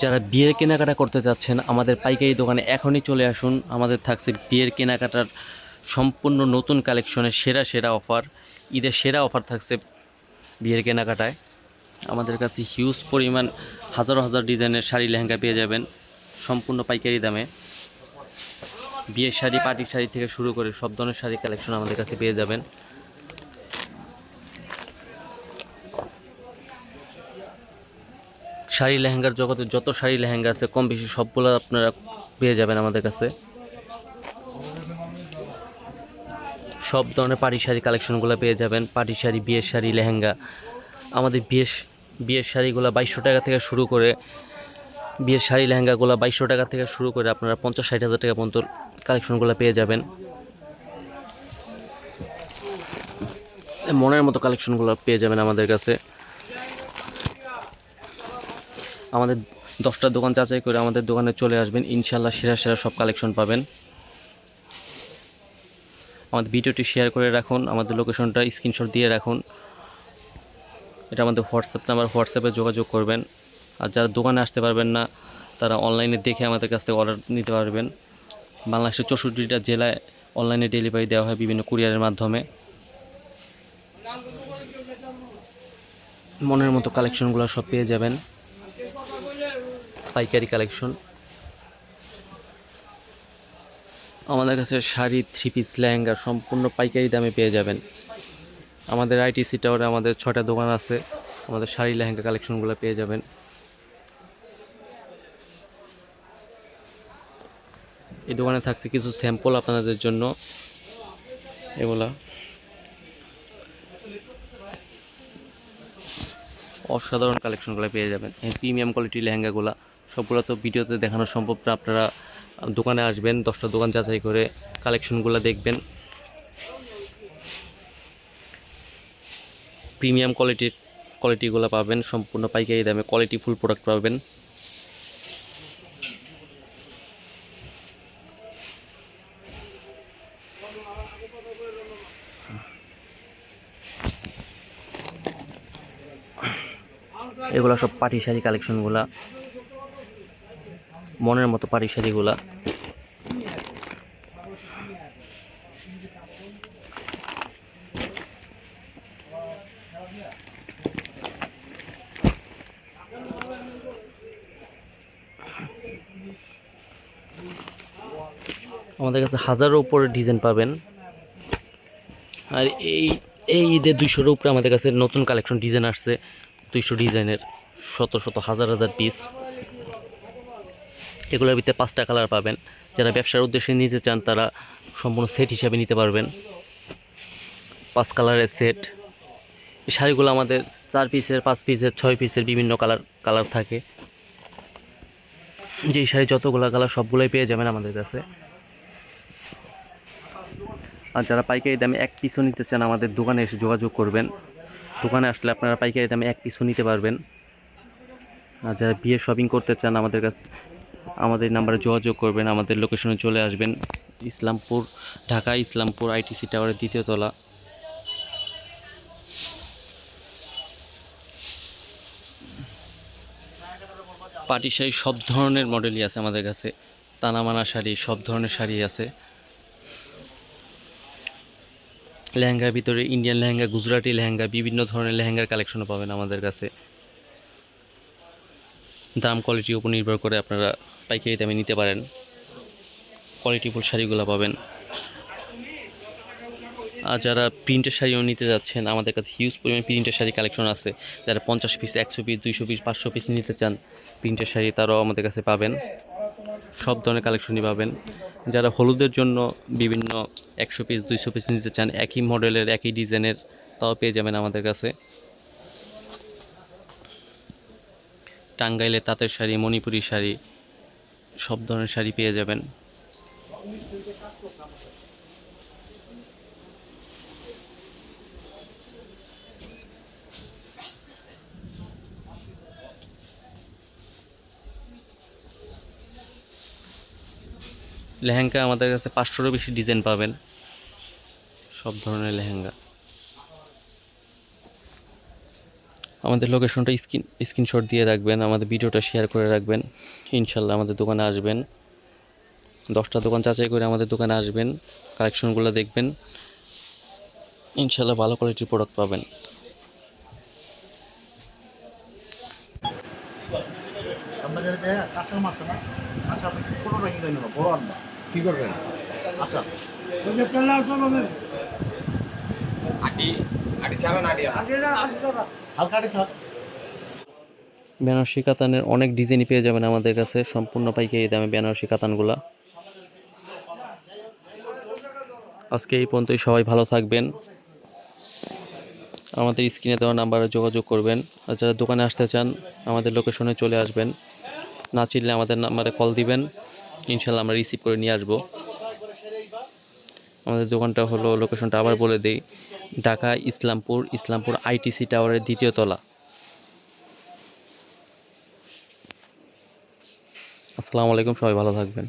যারা বিয়ের কেনাকাটা করতে যাচ্ছেন আমাদের পাইকারি দোকানে এখনই চলে আসুন। আমাদের থাকছে বিয়ের কেনাকাটার সম্পূর্ণ নতুন কালেকশনের সেরা সেরা অফার, ঈদের সেরা অফার থাকছে বিয়ের কেনাকাটায়। আমাদের কাছে হিউজ পরিমাণ হাজার হাজার ডিজাইনের শাড়ি লেহেঙ্গা পেয়ে যাবেন সম্পূর্ণ পাইকারি দামে। বিয়ের শাড়ি, পার্টির শাড়ি থেকে শুরু করে সব ধরনের শাড়ি কালেকশন আমাদের কাছে পেয়ে যাবেন। শাড়ি লেহেঙ্গার জগতে যত শাড়ি লেহেঙ্গা আছে কম বেশি সবগুলো আপনারা পেয়ে যাবেন আমাদের কাছে। সব ধরনের পাটি শাড়ি কালেকশনগুলো পেয়ে যাবেন। পাটি শাড়ি, বিয়ের শাড়ি, লেহেঙ্গা। আমাদের বিয়ের শাড়িগুলো 2200 টাকা থেকে শুরু করে, বিয়ের শাড়ি লেহেঙ্গাগুলো 2200 টাকা থেকে শুরু করে আপনারা 50-60 হাজার টাকা পর্যন্ত কালেকশনগুলো পেয়ে যাবেন। মনের মতো কালেকশনগুলো পেয়ে যাবেন আমাদের কাছে। আমাদের 10টা দোকান যাচাই করে আমাদের দোকানে চলে আসবেন, ইনশাল্লাহ সেরা সেরা সব কালেকশন পাবেন। আমাদের ভিডিওটি শেয়ার করে রাখুন, আমাদের লোকেশনটা স্ক্রিনশট দিয়ে রাখুন। এটা আমাদের হোয়াটসঅ্যাপ নাম্বার, হোয়াটসঅ্যাপে যোগাযোগ করবেন। আর যারা দোকানে আসতে পারবেন না তারা অনলাইনে দেখে আমাদের কাছ থেকে অর্ডার নিতে পারবেন। বাংলাদেশের 64টা জেলায় অনলাইনে ডেলিভারি দেওয়া হয় বিভিন্ন কুরিয়ারের মাধ্যমে। মনের মতো কালেকশনগুলো সব পেয়ে যাবেন, পাইকারি কালেকশন। আমাদের কাছে শাড়ি, 3 পিস, লেহেঙ্গা সম্পূর্ণ পাইকারি দামে পেয়ে যাবেন। আমাদের আইটিসি টাওয়ারে আমাদের 6টা দোকান আছে, আমাদের শাড়ি লেহেঙ্গা কালেকশনগুলো পেয়ে যাবেন। এই দোকানে থাকছে কিছু স্যাম্পল আপনাদের জন্য, এগুলা অসাধারণ কালেকশনগুলো পেয়ে যাবেন। এই প্রিমিয়াম কোয়ালিটির লেহেঙ্গাগুলো সবগুলো তো ভিডিওতে দেখানো সম্ভব না, আপনারা দোকানে আসবেন, 10টা দোকান যাচাই করে কালেকশনগুলো দেখবেন। প্রিমিয়াম কোয়ালিটিগুলো পাবেন সম্পূর্ণ পাইকারি দামে, কোয়ালিটি ফুল প্রোডাক্ট পাবেন। এগুলো সব পাটি শাড়ি কালেকশনগুলা, মনের মতো পাটি শাড়িগুলা। আমাদের কাছে হাজারের উপরে ডিজাইন পাবেন। আর এই ঈদের 200-এর উপরে আমাদের কাছে নতুন কালেকশন ডিজাইন আসছে, 200 ডিজাইনের, শত শত হাজার হাজার পিস। এগুলোর ভিতরে 5টা কালার পাবেন। যারা ব্যবসার উদ্দেশ্যে নিতে চান তারা সম্পূর্ণ সেট হিসাবে নিতে পারবেন, 5 কালারের সেট। এই শাড়িগুলো আমাদের 4 পিসের, 5 পিসের, 6 পিসের বিভিন্ন কালার থাকে। যেই শাড়ি যতগুলো কালার সবগুলোই পেয়ে যাবেন আমাদের কাছে। আর যারা পাইকারি দামে 1 পিসও নিতে চান আমাদের দোকানে এসে যোগাযোগ করবেন। দোকানে আসলে আপনারা পাইকারি দামে 1 পিসও নিতে পারবেন। আর যারা বিয়ে শপিং করতে চান আমাদের কাছে আমাদের নাম্বারে যোগাযোগ করবেন, আমাদের লোকেশনে চলে আসবেন। ইসলামপুর, ঢাকা ইসলামপুর আইটিসি টাওয়ারের 2য় তলা। পাটি শাড়ি সব ধরনের মডেলই আছে আমাদের কাছে, তানামানা শাড়ি, সব ধরনের শাড়ি আছে। লেহেঙ্গার ভিতরে ইন্ডিয়ান লেহেঙ্গা, গুজরাটি লেহেঙ্গা, বিভিন্ন ধরনের লেহেঙ্গার কালেকশনও পাবেন আমাদের কাছে। দাম কোয়ালিটির উপর নির্ভর করে আপনারা পাইকারি দামে নিতে পারেন, কোয়ালিটিফুল শাড়িগুলো পাবেন। আর যারা প্রিন্টের শাড়িও নিতে যাচ্ছেন আমাদের কাছে হিউজ পরিমাণ প্রিন্টের শাড়ি কালেকশন আছে। যারা 50 পিস, 100 পিস, 200 পিস, 500 পিস নিতে চান প্রিন্টের শাড়ি, তারাও আমাদের কাছে পাবেন, সব ধরনের কালেকশনই পাবেন। যারা হলুদের জন্য বিভিন্ন 100 পিস, 200 পিস নিতে চান একই মডেলের, একই ডিজাইনের, তাও পেয়ে যাবেন আমাদের কাছে। টাঙ্গাইলে তাঁতের শাড়ি, মণিপুরি শাড়ি, সব ধরনের শাড়ি পেয়ে যাবেন। লেহেঙ্গা আমাদের কাছে 500-এরও বেশি ডিজাইন পাবেন, সব ধরনের লেহেঙ্গা। আমাদের লোকেশনটা স্ক্রিনশট দিয়ে রাখবেন, আমাদের ভিডিওটা শেয়ার করে রাখবেন। ইনশাল্লাহ আমাদের দোকানে আসবেন, 10টা দোকান যাচাই করে আমাদের দোকানে আসবেন, কালেকশনগুলো দেখবেন, ইনশাল্লাহ ভালো কোয়ালিটির প্রোডাক্ট পাবেন। আপনাদের যে কাঁচা মাছ আছে না, কাঁচা আপনি একটু ছোটো রেখে নেব, বড় আনবা। কি করবেন? আচ্ছা আটি আটি ছাড়া না আটি হালকা আটি থাক। বেনারসি কাতানের অনেক ডিজাইনই পেয়ে যাবেন আমাদের কাছে, সম্পূর্ণ পাইকারি দামে বেনারসি কাতানগুলা। আজকে এই পর্যন্তই, সবাই ভালো থাকবেন। আমাদের স্ক্রিনে দেওয়া নাম্বারে যোগাযোগ করবেন। আর যারা দোকানে আসতে চান আমাদের লোকেশনে চলে আসবেন, না চিনলে আমাদের নাম্বারে কল দিবেন, ইনশাল্লাহ আমরা রিসিভ করে নিয়ে আসবো। আমাদের দোকানটা হলো, লোকেশনটা আবার বলে দিই, ঢাকা ইসলামপুর আইটিসি টাওয়ারের 2য় তলা। আসসালামু আলাইকুম, সবাই ভালো থাকবেন।